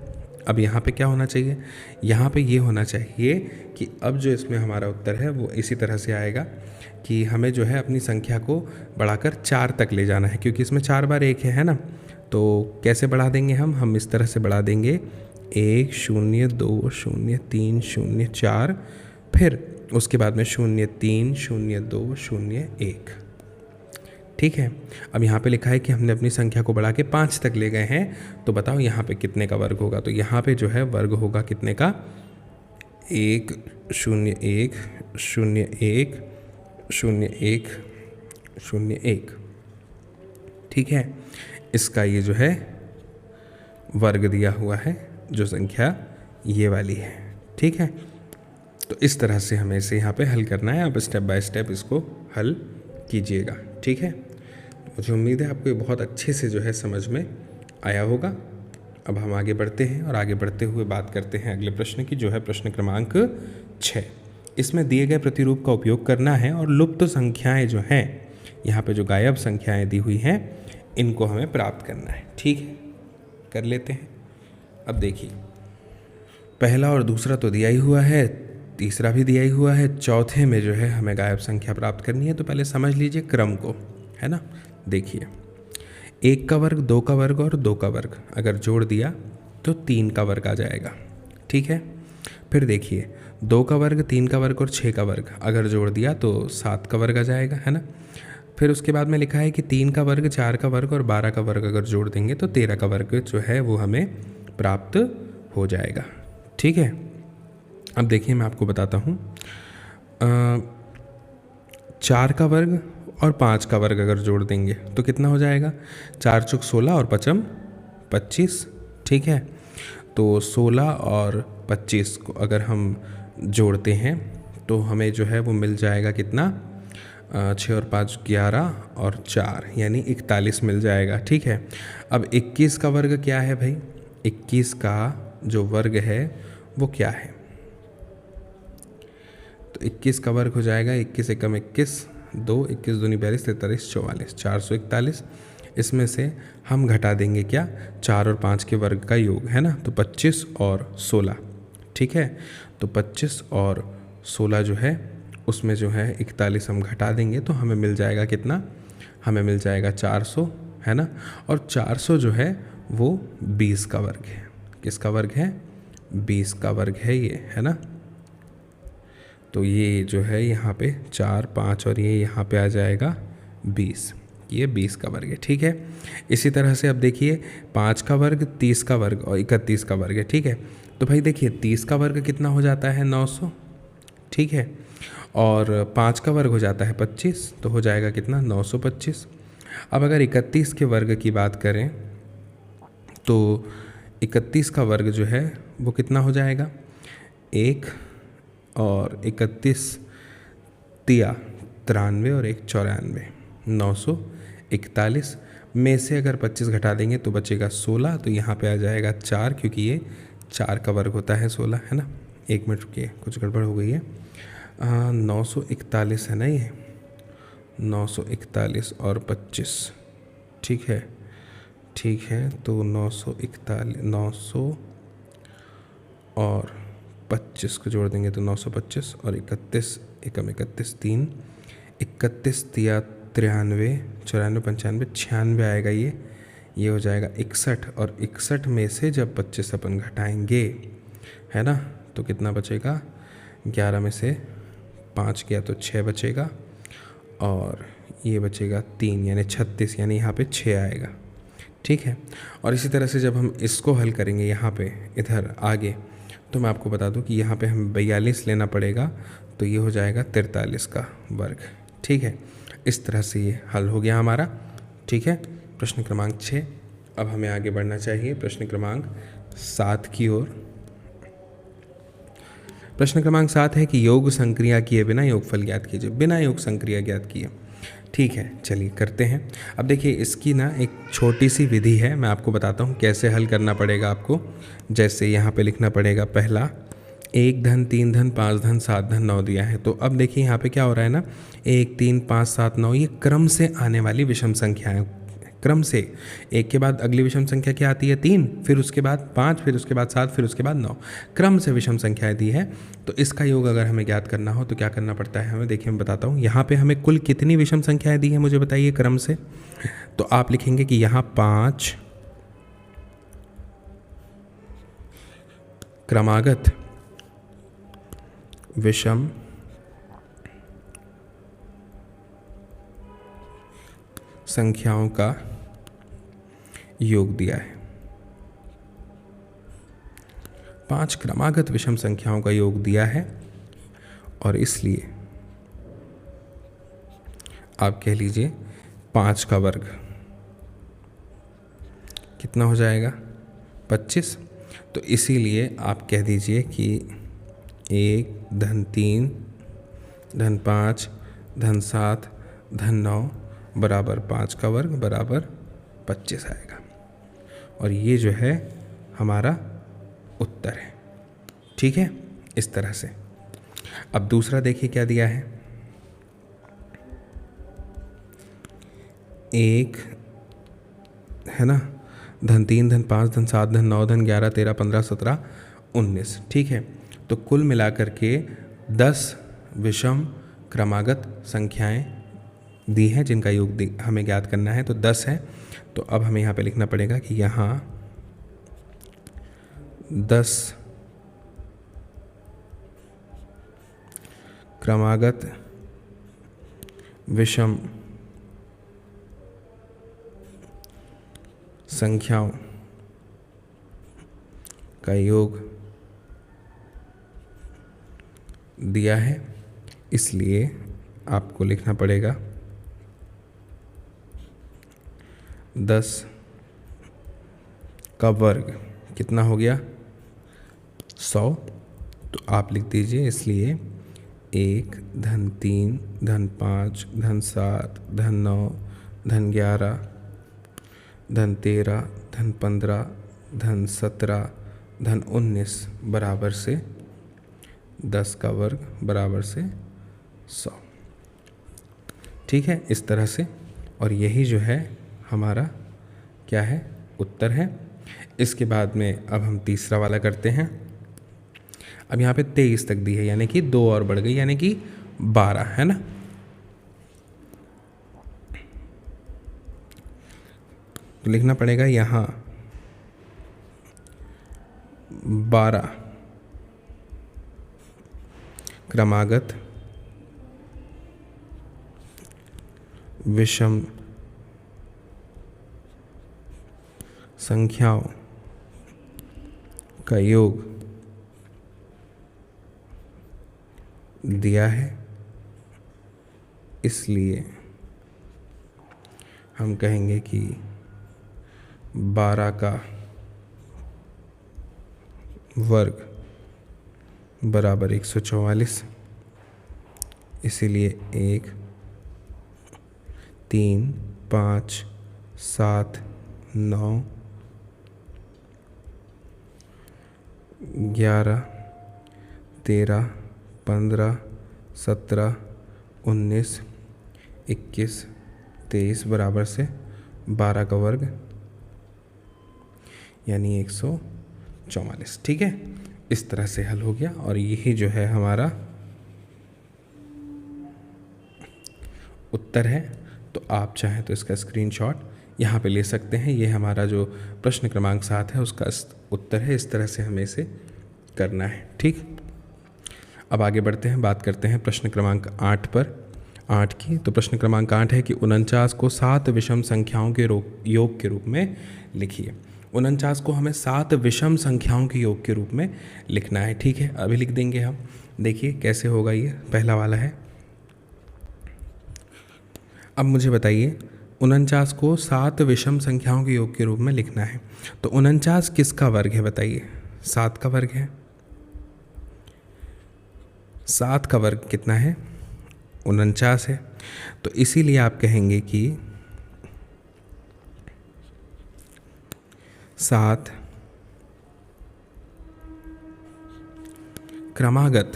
अब यहाँ पे क्या होना चाहिए, यहाँ पे ये होना चाहिए कि अब जो इसमें हमारा उत्तर है वो इसी तरह से आएगा कि हमें जो है अपनी संख्या को बढ़ाकर 4 तक ले जाना है, क्योंकि इसमें 4 बार 1 है ना। तो कैसे बढ़ा देंगे हम इस तरह से बढ़ा देंगे 1 0 2 0 3 0 4, फिर उसके बाद में 0 3 0 2 0 1। ठीक है, अब यहाँ पे लिखा है कि हमने अपनी संख्या को बढ़ा के 5 तक ले गए हैं, तो बताओ यहाँ पे कितने का वर्ग होगा। तो यहाँ पे जो है वर्ग होगा कितने का, 1 0 1 0 1 0 1 0 1। ठीक है, इसका ये जो है वर्ग दिया हुआ है, जो संख्या ये वाली है। ठीक है, तो इस तरह से हमें इसे यहाँ पे हल करना है। आप स्टेप बाय स्टेप इसको हल कीजिएगा। ठीक है, मुझे उम्मीद है आपको ये बहुत अच्छे से जो है समझ में आया होगा। अब हम आगे बढ़ते हैं और आगे बढ़ते हुए बात करते हैं अगले प्रश्न की, जो है प्रश्न क्रमांक 6। इसमें दिए गए प्रतिरूप का उपयोग करना है और लुप्त संख्याएं जो हैं, यहाँ पे जो गायब संख्याएं दी हुई हैं, इनको हमें प्राप्त करना है। ठीक है, कर लेते हैं। अब देखिए पहला और दूसरा तो दिया ही हुआ है, तीसरा भी दिया ही हुआ है, चौथे में जो है हमें गायब संख्या प्राप्त करनी है। तो पहले समझ लीजिए क्रम को, है ना। देखिए 1 का वर्ग, 2 का वर्ग और 2 का वर्ग अगर जोड़ दिया तो 3 का वर्ग आ जाएगा। ठीक है, फिर देखिए 2 का वर्ग, 3 का वर्ग और 6 का वर्ग अगर जोड़ दिया तो 7 का वर्ग आ जाएगा, है ना। फिर उसके बाद में लिखा है कि 3 का वर्ग, 4 का वर्ग और 12 का वर्ग अगर जोड़ देंगे तो 13 का वर्ग जो है वो हमें प्राप्त हो जाएगा। ठीक है, अब देखिए मैं आपको बताता हूँ। 4 का वर्ग और 5 का वर्ग अगर जोड़ देंगे तो कितना हो जाएगा? 4 चौक 16 और 5 25। ठीक है, तो 16 और 25 को अगर हम जोड़ते हैं तो हमें जो है वो मिल जाएगा कितना? 6 और 5 11 और 4 यानी 41 मिल जाएगा। ठीक है, अब 21 का वर्ग क्या है भाई? 21 का जो वर्ग है वो क्या है? तो 21 का वर्ग हो जाएगा 21 एकम 21, 2 21 दूनी 42 43 44 441। इसमें से हम घटा देंगे क्या? 4 और 5 के वर्ग का योग, है ना। तो 25 और 16। ठीक है, तो 25 और 16 जो है उसमें जो है 41 हम घटा देंगे तो हमें मिल जाएगा कितना? हमें मिल जाएगा 400, है ना। और 400 जो है वो 20 का वर्ग है। किसका वर्ग है? 20 का वर्ग है ये, है ना। तो ये जो है यहाँ पे 4 5 और ये यहाँ पे आ जाएगा 20, ये 20 का वर्ग है। ठीक है, इसी तरह से अब देखिए 5 का वर्ग, 30 का वर्ग और 31 का वर्ग है। ठीक है, तो भाई देखिए 30 का वर्ग कितना हो जाता है? 900। ठीक है, और 5 का वर्ग हो जाता है 25, तो हो जाएगा कितना? 925। अब अगर 31 के वर्ग की बात करें तो 31 का वर्ग जो है वो कितना हो जाएगा? 1 और 31 तिया 93 और 1 94, 941 में से अगर 25 घटा देंगे तो बचेगा 16, तो यहाँ पे आ जाएगा 4 क्योंकि ये 4 का वर्ग होता है 16, है ना। 1 मिनट रुकिए, कुछ गड़बड़ हो गई है। 941 है ना ये, 941 और 25। ठीक है, ठीक है, तो 941 900 और 25 को जोड़ देंगे तो 925 और 31 एकम 31 3 31 तिया 93 94 95 96 आएगा ये हो जाएगा 61। और 61 में से जब 25 अपन घटाएंगे, है ना, तो कितना बचेगा? 11 में से 5 गया तो 6 बचेगा और ये बचेगा 3 यानी 36, यानी यहाँ पे 6 आएगा। ठीक है, और इसी तरह से जब हम इसको हल करेंगे यहाँ पे इधर आगे, तो मैं आपको बता दूं कि यहाँ पे हमें 42 लेना पड़ेगा, तो ये हो जाएगा 43 का वर्ग। ठीक है, इस तरह से ये हल हो गया हमारा। ठीक है, प्रश्न क्रमांक 6। अब हमें आगे बढ़ना चाहिए प्रश्न क्रमांक 7 की ओर। प्रश्न क्रमांक 7 है कि योग संक्रिया किए बिना योगफल ज्ञात कीजिए। बिना योग संक्रिया ज्ञात किए। ठीक है, चलिए करते हैं। अब देखिए इसकी ना एक छोटी सी विधि है, मैं आपको बताता हूँ कैसे हल करना पड़ेगा आपको। जैसे यहाँ पे लिखना पड़ेगा पहला 1 धन 3 धन 5 धन 7 धन 9 दिया है। तो अब देखिए यहाँ पे क्या हो रहा है ना, 1 3 5 7 9 ये क्रम से आने वाली विषम संख्याएं, क्रम से। एक के बाद अगली विषम संख्या क्या आती है? 3, फिर उसके बाद 5, फिर उसके बाद 7, फिर उसके बाद 9, क्रम से विषम संख्याएं दी है। तो इसका योग अगर हमें ज्ञात करना हो तो क्या करना पड़ता है हमें? देखिए मैं बताता हूँ। यहाँ पे हमें कुल कितनी विषम संख्याएं दी है मुझे बताइए क्रम से। तो आप लिखेंगे कि यहाँ 5 क्रमागत विषम संख्याओं का योग दिया है। 5 क्रमागत विषम संख्याओं का योग दिया है और इसलिए आप कह लीजिए 5 का वर्ग कितना हो जाएगा? 25। तो इसीलिए आप कह दीजिए कि 1 धन 3 धन 5 धन 7 धन 9 बराबर 5 का वर्ग बराबर 25 आएगा। और ये जो है हमारा उत्तर है। ठीक है, इस तरह से। अब दूसरा देखिए क्या दिया है। 1 है ना, धन 3 धन 5 धन 7 धन 9 धन 11 13 15 17 19। ठीक है, तो कुल मिलाकर के 10 विषम क्रमागत संख्याएं दी हैं जिनका योग हमें ज्ञात करना है। तो 10 है। तो अब हमें यहाँ पे लिखना पड़ेगा कि यहाँ 10 क्रमागत विषम संख्याओं का योग दिया है, इसलिए आपको लिखना पड़ेगा 10 का वर्ग कितना हो गया 100। तो आप लिख दीजिए, इसलिए 1 धन 3 धन 5 धन 7 धन 9 धन 11 धन 13 धन 15 धन 17 धन 19 बराबर से 10 का वर्ग बराबर से 100। ठीक है, इस तरह से। और यही जो है हमारा क्या है, उत्तर है। इसके बाद में अब हम तीसरा वाला करते हैं। अब यहाँ पे 23 तक दी है, यानी कि 2 और बढ़ गई, यानी कि 12 है ना। तो लिखना पड़ेगा यहाँ 12 क्रमागत विषम संख्याओं का योग दिया है, इसलिए हम कहेंगे कि 12 का वर्ग बराबर 144। इसीलिए 1 3 5 7 9 11 13 15 17 19 21 23 बराबर से 12 का वर्ग यानी 144। ठीक है, इस तरह से हल हो गया। और यही जो है हमारा उत्तर है। तो आप चाहें तो इसका स्क्रीनशॉट यहाँ पे ले सकते हैं। ये हमारा जो प्रश्न क्रमांक 7 है उसका उत्तर है। इस तरह से हमें इसे करना है। ठीक, अब आगे बढ़ते हैं, बात करते हैं प्रश्न क्रमांक 8 पर, 8 की। तो प्रश्न क्रमांक 8 है कि 49 को 7 विषम संख्याओं के योग के रूप में लिखिए। 49 को हमें 7 विषम संख्याओं के योग के रूप में लिखना है। ठीक है, अभी लिख देंगे हम। देखिए कैसे होगा, ये पहला वाला है। अब मुझे बताइए 49 को 7 विषम संख्याओं के योग के रूप में लिखना है। तो 49 किसका वर्ग है बताइए? 7 का वर्ग है। 7 का वर्ग कितना है? 49 है। तो इसीलिए आप कहेंगे कि 7 क्रमागत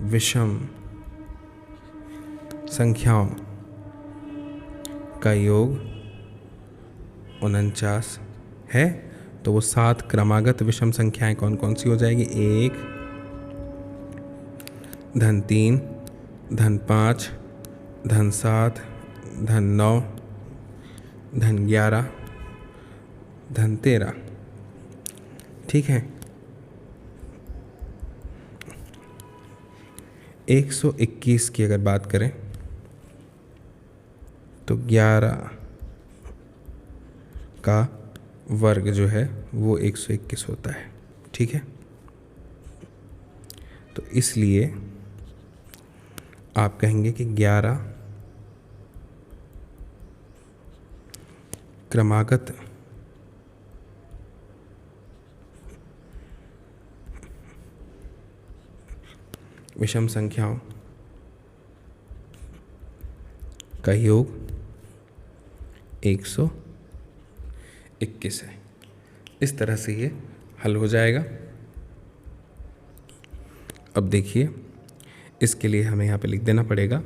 विषम संख्याओं का योग 49 है। तो वो 7 क्रमागत विषम संख्याएं कौन कौन सी हो जाएगी? 1 धन 3 धन 5 धन 7 धन 9 धन 11 धन 13। ठीक है, 121 की अगर बात करें तो 11 का वर्ग जो है वो 121 होता है। ठीक है, तो इसलिए आप कहेंगे कि 11 क्रमागत विषम संख्याओं का योग 121 है। इस तरह से ये हल हो जाएगा। अब देखिए, इसके लिए हमें यहाँ पे लिख देना पड़ेगा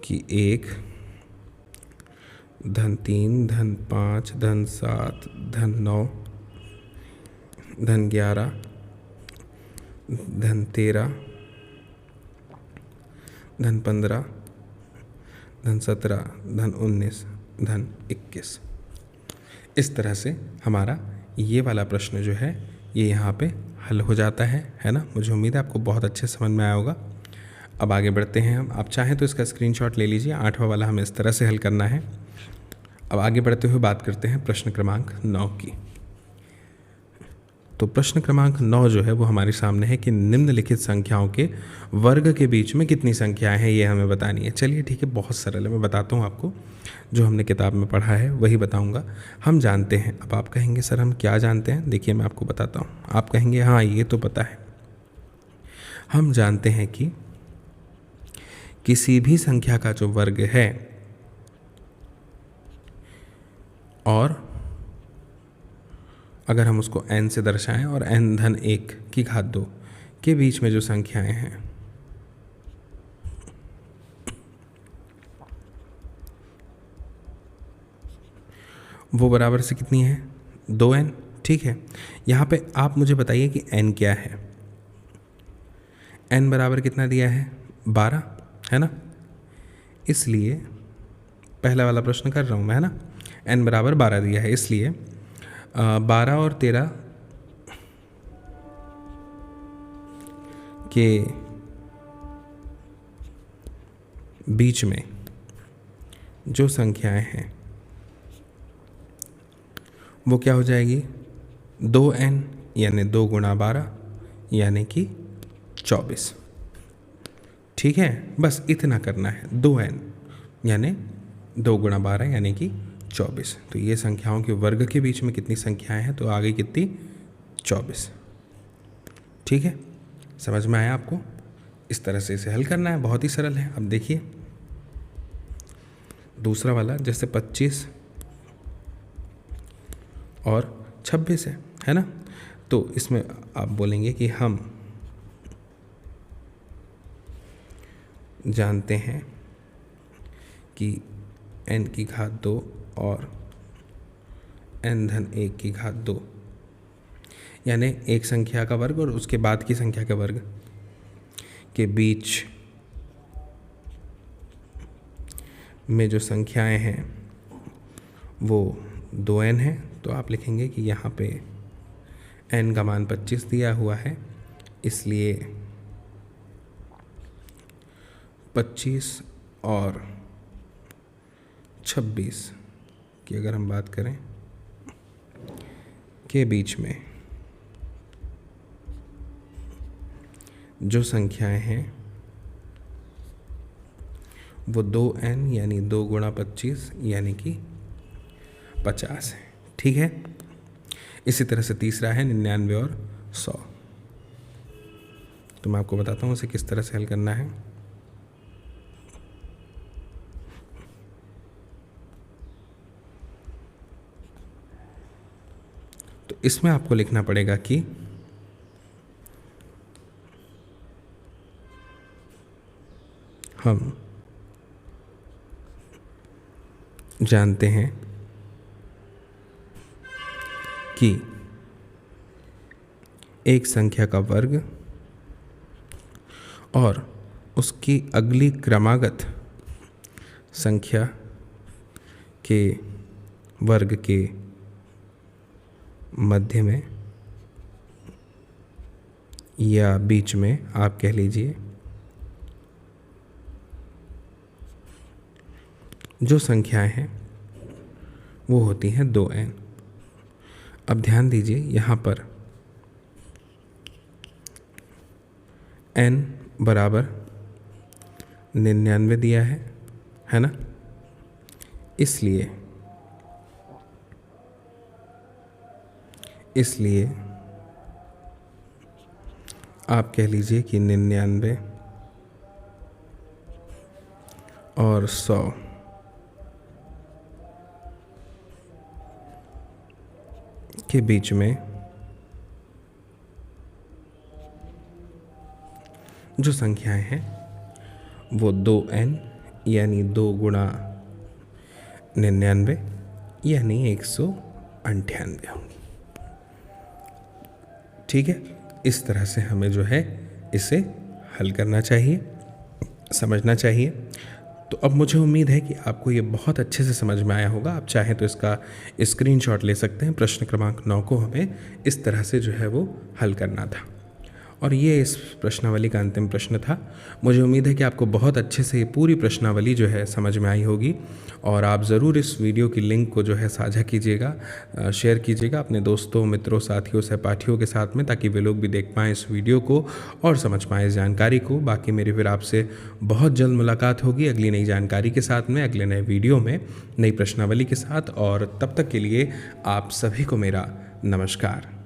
कि 1 धन 3 धन 5 धन 7 धन 9 धन 11 धन 13 धन 15 धन 17 धन 19 धन 21। इस तरह से हमारा ये वाला प्रश्न जो है ये यहाँ पे हल हो जाता है ना। मुझे उम्मीद है आपको बहुत अच्छे समझ में आया होगा। अब आगे बढ़ते हैं हम। आप चाहें तो इसका स्क्रीनशॉट ले लीजिए। 8वां वाला हमें इस तरह से हल करना है। अब आगे बढ़ते हुए बात करते हैं प्रश्न क्रमांक 9 की। तो प्रश्न क्रमांक 9 जो है वो हमारे सामने है कि निम्नलिखित संख्याओं के वर्ग के बीच में कितनी संख्याएं हैं, ये हमें बतानी है। चलिए ठीक है, बहुत सरल है, मैं बताता हूँ आपको। जो हमने किताब में पढ़ा है वही बताऊँगा। हम जानते हैं, अब आप कहेंगे सर हम क्या जानते हैं, देखिए मैं आपको बताता हूँ। आप कहेंगे हाँ ये तो पता है। हम जानते हैं कि किसी भी संख्या का जो वर्ग है और अगर हम उसको n से दर्शाएं और n-1 की घात 2 के बीच में जो संख्याएं हैं वो बराबर से कितनी है, 2n। ठीक है, यहाँ पे आप मुझे बताइए कि n क्या है। n बराबर कितना दिया है, 12 है ना। इसलिए पहला वाला प्रश्न कर रहा हूँ मैं, है ना। n बराबर 12 दिया है, इसलिए 12 और 13 के बीच में जो संख्याएं हैं वो क्या हो जाएगी, 2n यानी 2 गुणा 12 यानी कि 24। ठीक है, बस इतना करना है। 2n यानी 2 गुणा 12 यानी कि 24। तो ये संख्याओं के वर्ग के बीच में कितनी संख्याएं हैं, तो आ गई कितनी, 24। ठीक है, समझ में आया आपको। इस तरह से इसे हल करना है, बहुत ही सरल है। अब देखिए दूसरा वाला, जैसे 25 और 26 है ना। तो इसमें आप बोलेंगे कि हम जानते हैं कि n की घात 2 और n-1 की घात 2 यानी एक संख्या का वर्ग और उसके बाद की संख्या के वर्ग के बीच में जो संख्याएं हैं वो 2n है। तो आप लिखेंगे कि यहाँ पे n का मान 25 दिया हुआ है, इसलिए 25 और 26 की अगर हम बात करें के बीच में जो संख्याएं हैं वो 2n यानी 2 गुणा 25 यानी कि 50 है। ठीक है, इसी तरह से तीसरा है 99 और 100। तो मैं आपको बताता हूँ उसे किस तरह से हल करना है। तो इसमें आपको लिखना पड़ेगा कि हम जानते हैं कि एक संख्या का वर्ग और उसकी अगली क्रमागत संख्या के वर्ग के मध्य में या बीच में आप कह लीजिए जो संख्याएं हैं वो होती हैं 2n। अब ध्यान दीजिए यहाँ पर n बराबर 99 दिया है ना। इसलिए आप कह लीजिए कि 99 और 100 के बीच में जो संख्याएं हैं वो 2n यानी 2 गुणा 99 यानी 198 होंगी। ठीक है, इस तरह से हमें जो है इसे हल करना चाहिए, समझना चाहिए। तो अब मुझे उम्मीद है कि आपको ये बहुत अच्छे से समझ में आया होगा। आप चाहें तो इसका स्क्रीनशॉट ले सकते हैं। प्रश्न क्रमांक 9 को हमें इस तरह से जो है वो हल करना था और ये इस प्रश्नावली का अंतिम प्रश्न था। मुझे उम्मीद है कि आपको बहुत अच्छे से ये पूरी प्रश्नावली जो है समझ में आई होगी और आप ज़रूर इस वीडियो की लिंक को जो है साझा कीजिएगा, शेयर कीजिएगा अपने दोस्तों, मित्रों, साथियों, सहपाठियों के साथ में, ताकि वे लोग भी देख पाएँ इस वीडियो को और समझ पाएँ इस जानकारी को। बाकी मेरी फिर आपसे बहुत जल्द मुलाकात होगी अगली नई जानकारी के साथ में, अगले नए वीडियो में, नई प्रश्नावली के साथ। और तब तक के लिए आप सभी को मेरा नमस्कार।